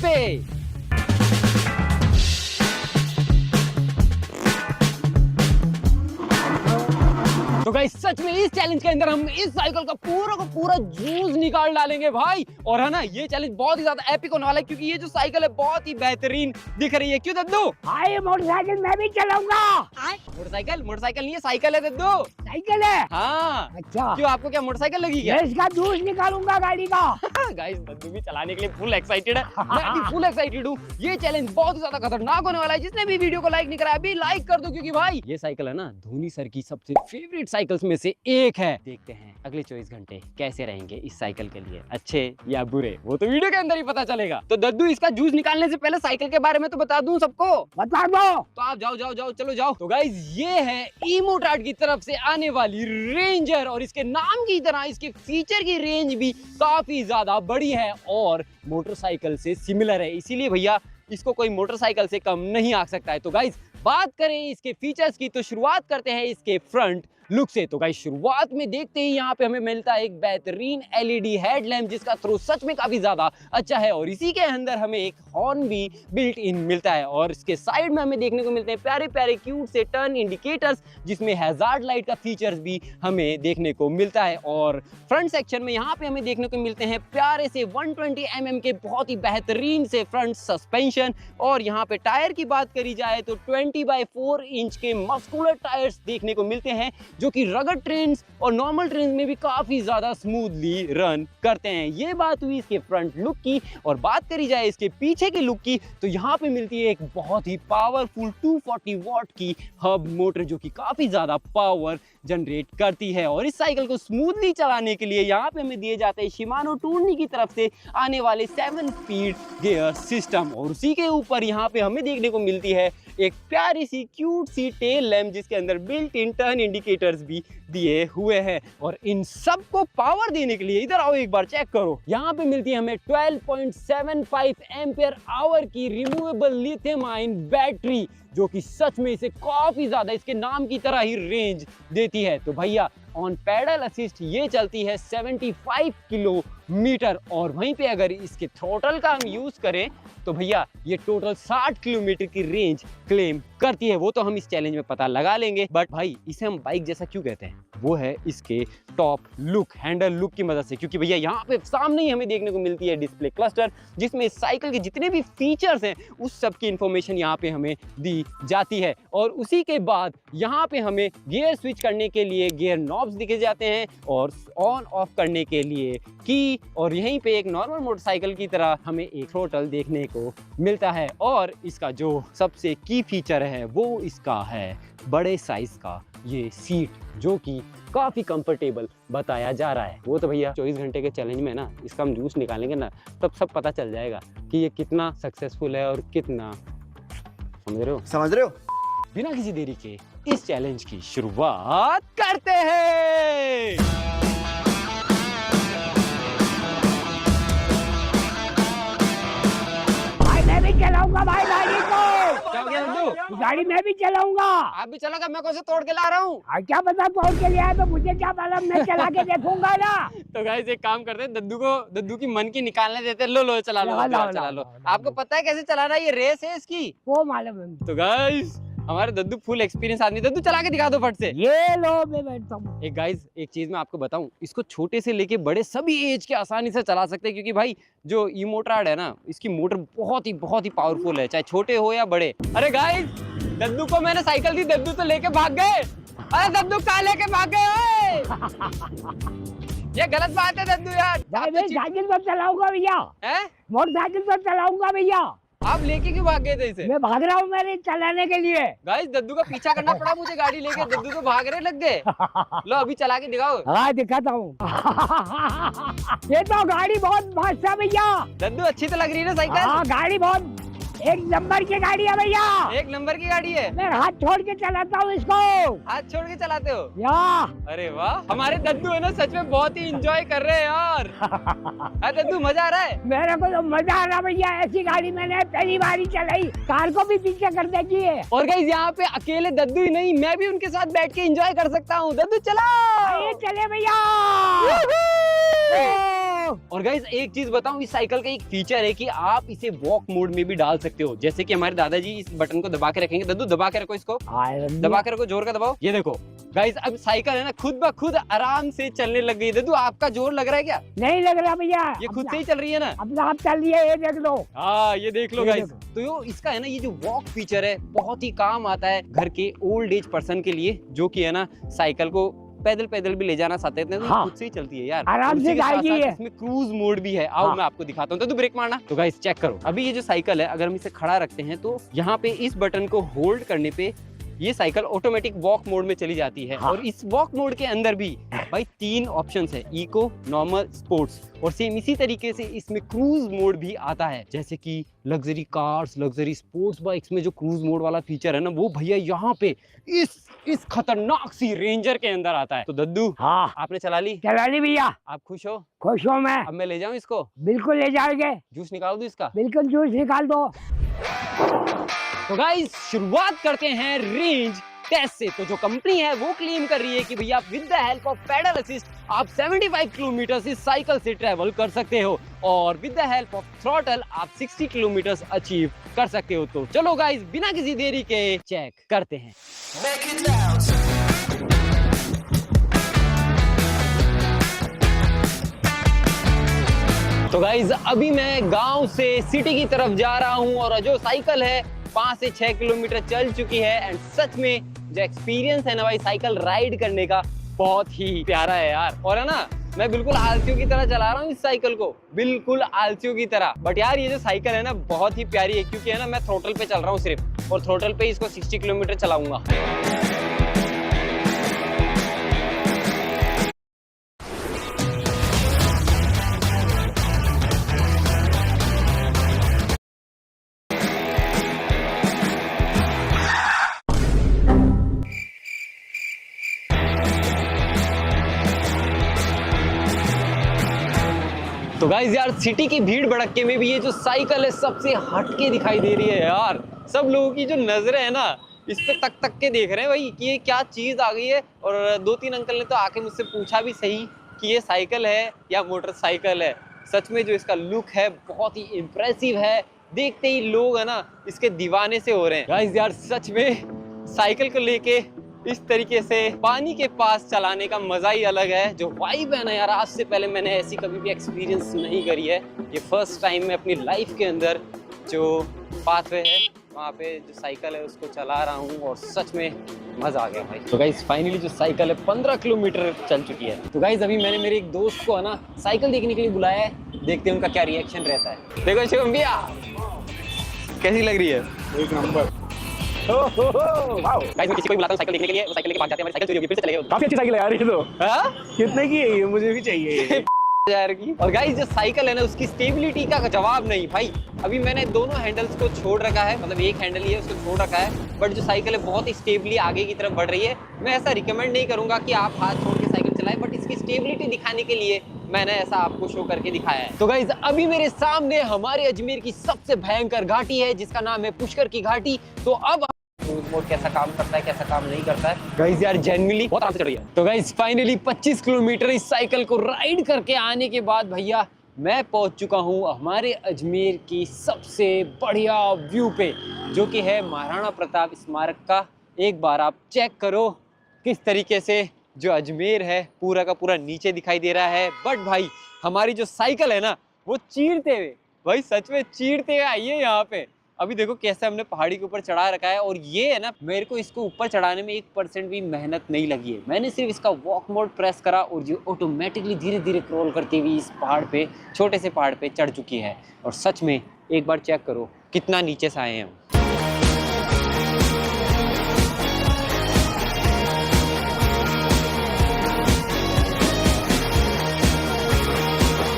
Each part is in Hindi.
पे। तो गाइस सच में इस चैलेंज के अंदर हम इस साइकिल का पूरा जूस निकाल डालेंगे भाई। और है ना, ये चैलेंज बहुत ही ज्यादा एपिक होने वाला है क्योंकि ये जो साइकिल है बहुत ही बेहतरीन दिख रही है। क्यों दद्दू? ये मोटरसाइकिल मैं भी चलाऊंगा। मोटरसाइकिल नहीं है, साइकिल है दद्दू। साइकिल है? हाँ। अच्छा, क्यों, आपको क्या मोटरसाइकिल लगी क्या? मैं इसका जूस निकालूंगा गाड़ी का। गाइस दद्दू भी चलाने के लिए फुल एक्साइटेड है, मैं भी फुल एक्साइटेड हूँ। ये चैलेंज बहुत ही ज्यादा खतरनाक होने वाला है। जिसने भी वीडियो को लाइक नहीं करा अभी लाइक कर दो, क्योंकि भाई ये साइकिल है ना धोनी सर की सबसे फेवरेट साइकिल्स में से एक है। देखते हैं अगले 24 घंटे कैसे रहेंगे इस साइकिल के लिए, अच्छे या बुरे, वो तो वीडियो के अंदर ही पता चलेगा। तो दद्दू इसका जूस निकालने से पहले साइकिल के बारे में तो बता दूं सबको। बता दो। तो आप जाओ चलो जाओ। तो गाइस ये है इमोटार्ट की तरफ से आने वाली रेंजर, और इसके नाम की तरह इसके फीचर की रेंज भी काफी ज्यादा बड़ी है और मोटरसाइकिल से सिमिलर है, इसीलिए भैया इसको कोई मोटरसाइकिल से कम नहीं आ सकता है। तो गाइस बात करें इसके फीचर्स की तो शुरुआत करते हैं इसके फ्रंट लुक से। तो गाइस शुरुआत में देखते ही यहाँ पे हमें मिलता है एक बेहतरीन एलईडी हेडलैम्प जिसका थ्रो सच में काफी ज्यादा अच्छा है, और इसी के अंदर हमें एक हॉर्न भी बिल्ट इन मिलता है। और इसके साइड में हमें देखने को मिलते हैं प्यारे प्यारे क्यूट से टर्न इंडिकेटर्स, जिसमें हैजार्ड लाइट का फीचर्स भी हमें देखने को मिलता है। और फ्रंट सेक्शन में यहाँ पे हमें देखने को मिलते हैं प्यारे से 120 mm के बहुत ही बेहतरीन से फ्रंट सस्पेंशन। और यहाँ पे टायर की बात करी जाए तो 20/4 इंच के मस्कुलर टायर्स देखने को मिलते हैं, जो कि रगड़ ट्रेन्स और नॉर्मल ट्रेन्स में भी काफी ज्यादा स्मूथली रन करते हैं। ये बात हुई इसके फ्रंट लुक की। और बात करी जाए इसके पीछे के लुक की तो यहाँ पे मिलती है एक बहुत ही पावरफुल 240 वॉट की हब मोटर, जो कि काफी ज्यादा पावर जनरेट करती है। और इस साइकिल को स्मूथली चलाने के लिए यहाँ पे हमें दिए जाते हैं शिमानो टूर्नी की तरफ से आने वाले 7 स्पीड गियर सिस्टम। और उसी के ऊपर यहाँ पे हमें देखने को मिलती है एक प्यारी सी क्यूट सी टेल लैम्प, जिसके अंदर बिल्ट इन टर्न इंडिकेटर्स भी दिए हुए हैं। और इन सब को पावर देने के लिए इधर आओ एक बार चेक करो, यहाँ पे मिलती है हमें 12.75 एम्पियर आवर की रिमूवेबल लिथियम आयन बैटरी, जो कि सच में इसे काफी ज्यादा इसके नाम की तरह ही रेंज देती है। तो भैया ऑन पैडल असिस्ट ये चलती है 75 किलोमीटर, और वहीं पे अगर इसके थ्रोटल का हम यूज करें तो भैया ये टोटल 60 किलोमीटर की रेंज क्लेम करती है। वो तो हम इस चैलेंज में पता लगा लेंगे, बट भाई इसे हम बाइक जैसा क्यों कहते हैं, वो है इसके टॉप लुक, हैंडल लुक की मदद से। क्योंकि भैया यहाँ पे सामने ही हमें देखने को मिलती है डिस्प्ले क्लस्टर, जिसमें इस साइकिल के जितने भी फीचर्स हैं उस सब की इंफॉर्मेशन यहाँ पे हमें दी जाती है। और उसी के बाद यहाँ पे हमें गियर स्विच करने के लिए गियर नॉब्स दिखे जाते हैं, और ऑन ऑफ करने के लिए की, और यहीं पे एक नॉर्मल मोटरसाइकिल की तरह हमें एक थ्रोटल देखने को मिलता है। और इसका जो सबसे की फीचर है वो इसका है बड़े साइज का ये सीट, जो कि काफी कंफर्टेबल बताया जा रहा है। वो तो भैया 24 घंटे के चैलेंज में ना इसका हम जूस निकालेंगे ना, तब सब पता चल जाएगा कि ये कितना सक्सेसफुल है और कितना, समझ रहे हो? बिना किसी देरी के इस चैलेंज की शुरुआत करते हैं। मैं भी चलाऊंगा भाई गाड़ी को। क्या हो गया दद्दू? गाड़ी मैं भी चलाऊंगा। आप भी चलोगे? मैं कैसे तोड़ के ला रहा हूँ? क्या पता तोड़ के लिया है तो मुझे क्या मालूम, मैं चला के देखूंगा ना। तो गाइस एक काम करते हैं, दद्दू की मन की निकालने देते हैं। लो चला लो। आपको पता है कैसे चलाना है? ये रेस है इसकी, वो मालूम है। तो गाइस हमारे दद्दू फुल एक्सपीरियंस आदमी। दद्दू चला के दिखा दो फट से। ये लो मैं बैठता हूँ। एक गाइस एक चीज मैं आपको बताऊं, इसको छोटे से लेके बड़े सभी एज के आसानी से चला सकते हैं, क्योंकि भाई जो इमोटार्ड है ना, इसकी मोटर बहुत ही पावरफुल है, चाहे छोटे हो या बड़े। अरे गाइस दद्दू को मैंने साइकिल दी, दद्दू तो लेके भाग गए। अरे दद्दू कहाँ लेके भाग गए? ये गलत बात है दद्दू यार। मैं साइकिल पर चलाऊंगा भैया, मोटरसाइकिल पर चलाऊंगा भैया। आप लेके क्यों भाग गए थे इसे? मैं भाग रहा हूँ मेरे चलाने के लिए। गाइस दद्दू का पीछा करना पड़ा मुझे गाड़ी लेके, दद्दू तो भागने लग गए। लो अभी चला के दिखाओ। हाँ दिखाता हूँ। ये तो गाड़ी बहुत भाषा भैया। दद्दू अच्छी तो लग रही है ना साइकिल? हाँ गाड़ी बहुत एक नंबर की गाड़ी है भैया। एक नंबर की गाड़ी है। मैं हाथ छोड़ के चलाता हूँ इसको। हाथ छोड़ के चलाते हो? या अरे वाह, हमारे दद्दू है ना सच में बहुत ही एंजॉय कर रहे हैं यार। दद्दू मजा आ रहा है? मेरे को तो मजा आ रहा भैया, ऐसी गाड़ी मैंने पहली बार ही चलाई, कार को भी पीछे कर देती है। और गाइस यहाँ पे अकेले दद्दू ही नहीं, मैं भी उनके साथ बैठ के एंजॉय कर सकता हूँ। दद्दू चला, चले भैया। और गाइज एक चीज बताऊं, इस साइकिल का एक फीचर है कि आप इसे वॉक मोड में भी डाल सकते हो। जैसे कि हमारे दादाजी इस बटन को दबा के रखेंगे, दद्दू दबा के रखो इसको, दबा के रखो, जोर का दबाओ। ये देखो गाइज अब साइकिल है ना खुद ब खुद आराम से चलने लग गई। दद्दू आपका जोर लग रहा है क्या? नहीं लग रहा भैया, ये खुद से ही चल रही है ना? अब आप चल रही है, ये देख लो। हाँ ये देख लो ये गाइज। तो यो इसका है ना ये जो वॉक फीचर है बहुत ही काम आता है घर के ओल्ड एज पर्सन के लिए, जो कि है ना साइकिल को पैदल पैदल भी ले जाना चाहते हैं तो हाँ। खुद से ही चलती है यार, आराम से जाएगी ये। इसमें क्रूज मोड भी है। आओ हाँ। मैं आपको दिखाता हूँ, तो ब्रेक मारना। तो गाइस चेक करो, अभी ये जो साइकिल है अगर हम इसे खड़ा रखते हैं तो यहाँ पे इस बटन को होल्ड करने पे ये साइकिल ऑटोमेटिक वॉक मोड में चली जाती है। हाँ। और इस वॉक मोड के अंदर भी भाई 3 ऑप्शंस है, इको, नॉर्मल, स्पोर्ट्स। और सेम इसी तरीके से इसमें क्रूज मोड भी आता है, जैसे कि luxury cars, luxury sports bikes में जो क्रूज मोड वाला फीचर है ना वो भैया यहाँ पे इस खतरनाक सी रेंजर के अंदर आता है। तो दद्दू हाँ आपने चला ली भैया, आप खुश हो? खुश हूँ मैं। अब मैं ले जाऊं इसको? बिल्कुल ले जाओगे, जूस निकाल दूं इसका? बिल्कुल जूस निकाल दो। तो गाइस शुरुआत करते हैं रेंज टेस्ट से। तो जो कंपनी है वो क्लेम कर रही है कि भैया with the help of pedal assist आप 75 किलोमीटर इस साइकिल से ट्रेवल कर सकते हो, और with the help of throttle आप 60 किलोमीटर अचीव कर सकते हो। तो चलो गाइस बिना किसी देरी के चेक करते हैं। तो गाइस अभी मैं गांव से सिटी की तरफ जा रहा हूं और जो साइकिल है 5 से 6 किलोमीटर चल चुकी है। एंड सच में जो एक्सपीरियंस है ना भाई साइकिल राइड करने का बहुत ही प्यारा है यार। और है ना मैं बिल्कुल आलसियों की तरह चला रहा हूँ इस साइकिल को, बिल्कुल आलसियों की तरह। बट यार ये जो साइकिल है ना बहुत ही प्यारी है, क्योंकि है ना मैं थ्रोटल पे चल रहा हूँ सिर्फ, और थ्रोटल पे इसको 60 किलोमीटर चलाऊंगा। तो गाइस यार सिटी की भीड़ भड़के में भी ये जो साइकिल है सबसे हटके दिखाई दे रही है यार। सब लोगों की जो नजरें है ना इस पे तक तक के देख रहे हैं भाई कि ये क्या चीज आ गई है। और 2-3 अंकल ने तो आके मुझसे पूछा भी सही कि ये साइकिल है या मोटरसाइकिल है। सच में जो इसका लुक है बहुत ही इम्प्रेसिव है, देखते ही लोग है ना इसके दीवाने से हो रहे हैं। गाइस यार सच में साइकिल को लेके इस तरीके से पानी के पास चलाने का मजा ही अलग है। जो वाइब है ना यार, आज से पहले मैंने ऐसी कभी भी एक्सपीरियंस नहीं करी है। ये फर्स्ट टाइम मैं अपनी लाइफ के अंदर जो पाथवे है वहाँ पे जो साइकिल है उसको चला रहा हूँ और सच में मजा आ गया भाई। तो गाइस फाइनली जो साइकिल है 15 किलोमीटर चल चुकी है। तो गाइस अभी मैंने मेरे एक दोस्त को है ना साइकिल देखने के लिए बुलाया है, देखते हैं उनका क्या रिएक्शन रहता है। देखो शिवम भैया कैसी लग रही है? एक नंबर। गाइस मैं किसी को भी बुलाता हूँ साइकिल देखने के लिए, वो साइकिल लेके भाग जाते हैं, हमारी साइकिल चोरी होगी, फिर से चले गए। काफी अच्छी साइकिल है यार ये तो। हाँ? कितने की है ये? मुझे भी चाहिए यार की। और गाइस जो साइकिल है ना उसकी स्टेबिलिटी का जवाब नहीं भाई। अभी मैंने दोनों हैंडल्स को छोड़ रखा है, मतलब एक हैंडल ही है उसको छोड़ रखा है, बट जो साइकिल है बहुत ही स्टेबली आगे की तरफ बढ़ रही है। मैं ऐसा रिकमेंड नहीं करूंगा कि आप हाथ छोड़ के साइकिल चलाएं, बट इसकी स्टेबिलिटी दिखाने के लिए मैंने ऐसा आपको शो करके दिखाया है। तो गाइस अभी मेरे सामने हमारे अजमेर की सबसे भयंकर घाटी है जिसका नाम है पुष्कर की घाटी। तो अब क्रूज मोड कैसा काम करता है, कैसा काम नहीं करता है। गाइस यार जेन्युइनली बहुत आराम से चल रही है। तो गाइस फाइनली 25 किलोमीटर इस साइकिल को राइड करके आने के बाद भैया मैं पहुंच चुका हूं हमारे अजमेर की सबसे बढ़िया व्यू पे, जो कि है महाराणा प्रताप स्मारक का। एक बार आप चेक करो किस तरीके से जो अजमेर है पूरा का पूरा नीचे दिखाई दे रहा है। बट भाई हमारी जो साइकिल है ना वो चीरते हुए, भाई सच में चीरते हुए आई है यहाँ पे। अभी देखो कैसे हमने पहाड़ी के ऊपर चढ़ा रखा है, और ये है ना मेरे को इसको ऊपर चढ़ाने में 1% भी मेहनत नहीं लगी है। मैंने सिर्फ इसका वॉक मोड प्रेस करा और ये ऑटोमेटिकली धीरे धीरे क्रॉल करती हुई इस पहाड़ पे, छोटे से पहाड़ पे चढ़ चुकी है। और सच में एक बार चेक करो कितना नीचे से आए हैं हम।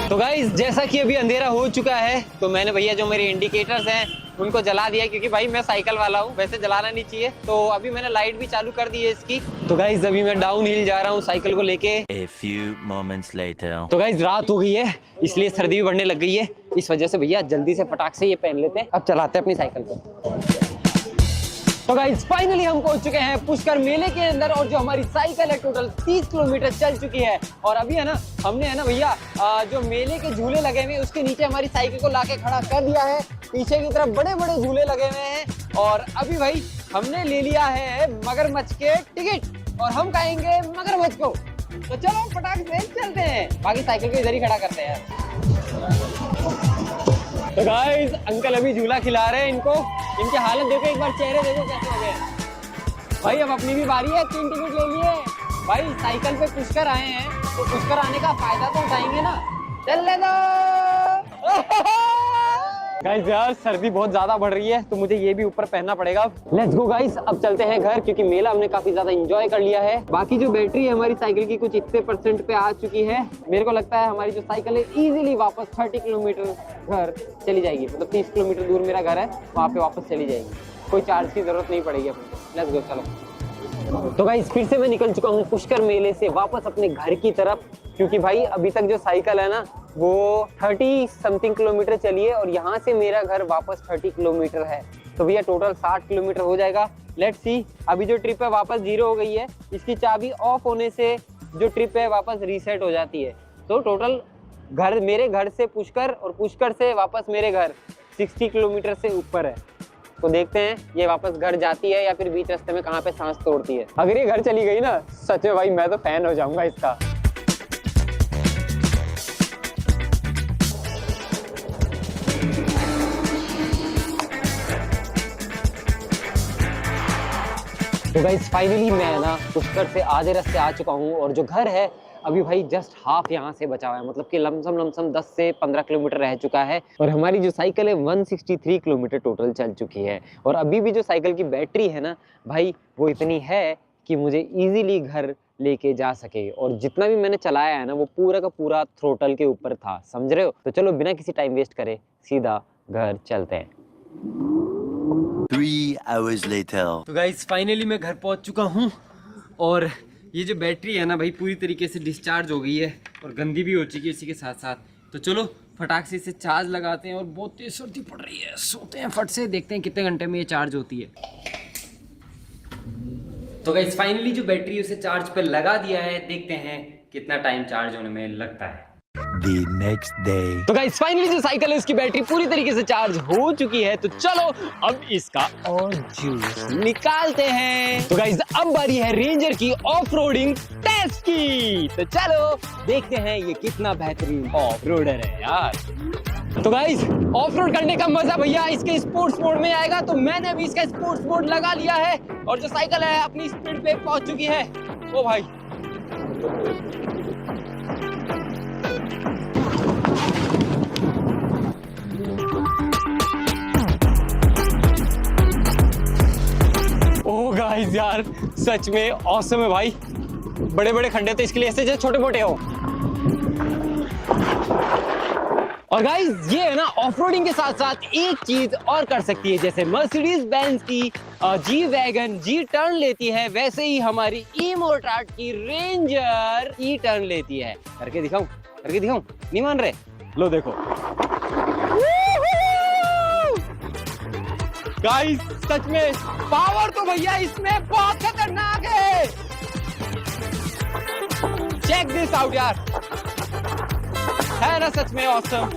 तो गाइस जैसा कि अभी अंधेरा हो चुका है तो मैंने भैया जो मेरे इंडिकेटर्स हैं उनको जला दिया, क्योंकि भाई मैं साइकिल वाला हूँ, वैसे जलाना नहीं चाहिए। तो अभी मैंने लाइट भी चालू कर दी है इसकी। तो गाइस अभी मैं डाउन हिल जा रहा हूँ साइकिल को लेके। A few moments later. तो गाइस रात हो गई है इसलिए सर्दी भी बढ़ने लग गई है, इस वजह से भैया जल्दी से फटाक से ये पहन लेते हैं। अब चलाते हैं अपनी साइकिल को। तो गाइस फाइनली हम पहुंच चुके हैं पुष्कर मेले के अंदर और जो हमारी साइकिल है टोटल 30 किलोमीटर चल चुकी है। और अभी है ना हमने है ना भैया जो मेले के झूले लगे हुए हैं उसके नीचे हमारी साइकिल को लाके खड़ा कर दिया है। पीछे की तरफ बड़े बड़े झूले लगे हुए हैं और अभी भाई हमने ले लिया है मगरमच्छ के टिकट और हम खाएंगे मगरमच्छ को। तो चलो फटाक से चलते हैं, बाकी साइकिल को इधर ही खड़ा करते हैं। तो गाइस अंकल अभी झूला खिला रहे हैं इनको, इनकी हालत देखो, एक बार चेहरे देखो कैसे हो गए। भाई अब अपनी भी बारी है, 3 टिकट ले लिए भाई, साइकिल पे पुष्कर आए हैं तो पुष्कर आने का फायदा तो उठाएंगे ना, चल ले दो। गाइस यार सर्दी बहुत ज्यादा बढ़ रही है तो मुझे ये भी ऊपर पहनना पड़ेगा। लेट्स गो गाइस, अब चलते हैं घर क्योंकि मेला हमने काफी ज्यादा एंजॉय कर लिया है। बाकी जो बैटरी है हमारी साइकिल की कुछ इतने % पे आ चुकी है, मेरे को लगता है हमारी जो साइकिल है इजीली वापस 30 किलोमीटर घर चली जाएगी, मतलब 30 किलोमीटर दूर मेरा घर है, वहाँ पे वापस चली जाएगी, कोई चार्ज की जरूरत नहीं पड़ेगी अपने। लेट्स गो चलो। तो गाइस फिर से मैं निकल चुका हूँ पुष्कर मेले से वापस अपने घर की तरफ, क्योंकि भाई अभी तक जो साइकिल है ना वो 30 समथिंग किलोमीटर चली है और यहाँ से मेरा घर वापस 30 किलोमीटर है, तो भैया टोटल 60 किलोमीटर हो जाएगा। लेट्स सी, अभी जो ट्रिप है वापस 0 हो गई है, इसकी चाबी ऑफ होने से जो ट्रिप है वापस रीसेट हो जाती है। तो टोटल घर मेरे घर से पुष्कर और पुष्कर से वापस मेरे घर 60 किलोमीटर से ऊपर है। तो देखते हैं ये वापस घर जाती है या फिर बीच रास्ते में कहाँ पे सांस तोड़ती है। अगर ये घर चली गई ना सच में भाई मैं तो फैन हो जाऊंगा इसका। तो गाइस फाइनली मैं ना पुष्कर से आधे रास्ते आ चुका हूँ और जो घर है अभी भाई जस्ट हाफ यहाँ से बचा हुआ है, मतलब कि लमसम 10 से 15 किलोमीटर रह चुका है और हमारी जो साइकिल है 163 किलोमीटर टोटल चल चुकी है। और अभी भी जो साइकिल की बैटरी है ना भाई वो इतनी है कि मुझे इजीली घर लेके जा सके, और जितना भी मैंने चलाया है ना वो पूरा का पूरा थ्रोटल के ऊपर था, समझ रहे हो। तो चलो बिना किसी टाइम वेस्ट करे सीधा घर चलते हैं। 3 hours later. तो गाइस फाइनली मैं घर पहुंच चुका हूं और ये जो बैटरी है ना भाई पूरी तरीके से डिस्चार्ज हो गई है और गंदी भी हो चुकी है इसी के साथ साथ। तो चलो फटाक से इसे चार्ज लगाते हैं और बहुत तेज सर्दी पड़ रही है, सोते हैं फट से, देखते हैं कितने घंटे में ये चार्ज होती है। तो गाइस फाइनली जो बैटरी है उसे चार्ज पे लगा दिया है, देखते हैं कितना टाइम चार्ज होने में लगता है। The next day. तो गाइस फाइनली जो साइकिल है उसकी बैटरी पूरी तरीके से चार्ज हो चुकी है, तो चलो अब इसका और जूस निकालते हैं। तो गाइस अब बारी है रेंजर की ऑफ रोडिंग टेस्ट की, तो चलो देखते हैं ये कितना बेहतरीन ऑफ रोडर है यार। तो गाइस ऑफ रोड करने का मजा भैया इसके स्पोर्ट्स मोड में आएगा, तो मैंने अभी इसका स्पोर्ट्स मोड लगा लिया है और जो साइकिल है अपनी स्पीड पे पहुंच चुकी है। ओ भाई ओ गाइस यार सच में ऑसम है भाई, बड़े बड़े खड्डे तो इसके लिए ऐसे जैसे छोटे मोटे हो। और गाइस ये है ना ऑफ रोडिंग के साथ साथ एक चीज और कर सकती है, जैसे मर्सिडीज बेंज की जी वैगन जी टर्न लेती है वैसे ही हमारी ई-मोटार्ड की रेंजर ई टर्न लेती है। करके दिखाऊं नहीं मान रहे, लो देखो गाइस सच में पावर तो भैया इसमें बहुत खतरनाक है। चेक दिस आउट यार, है ना सच में ऑसम।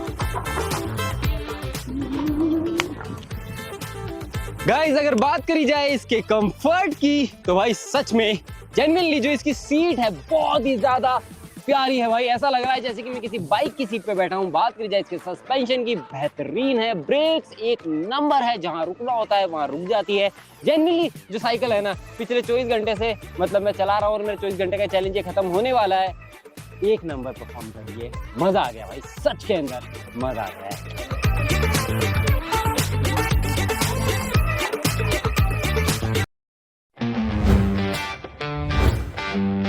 गाइस अगर बात करी जाए इसके कंफर्ट की तो भाई सच में जेन्युइनली जो इसकी सीट है बहुत ही ज्यादा प्यारी है भाई, ऐसा लग रहा है जैसे कि मैं किसी बाइक की सीट पे बैठा हूँ। बात करी जाए इसके सस्पेंशन की, बेहतरीन है, ब्रेक्स एक नंबर है, जहां रुकना होता है वहां रुक जाती है। जेन्युइनली जो साइकिल है ना पिछले 24 घंटे से मतलब मैं चला रहा हूँ और मेरे 24 घंटे का चैलेंज ये खत्म होने वाला है, एक नंबर परफॉर्म कर रही है। मजा आ गया भाई, सच के अंदर मजा आ गया है।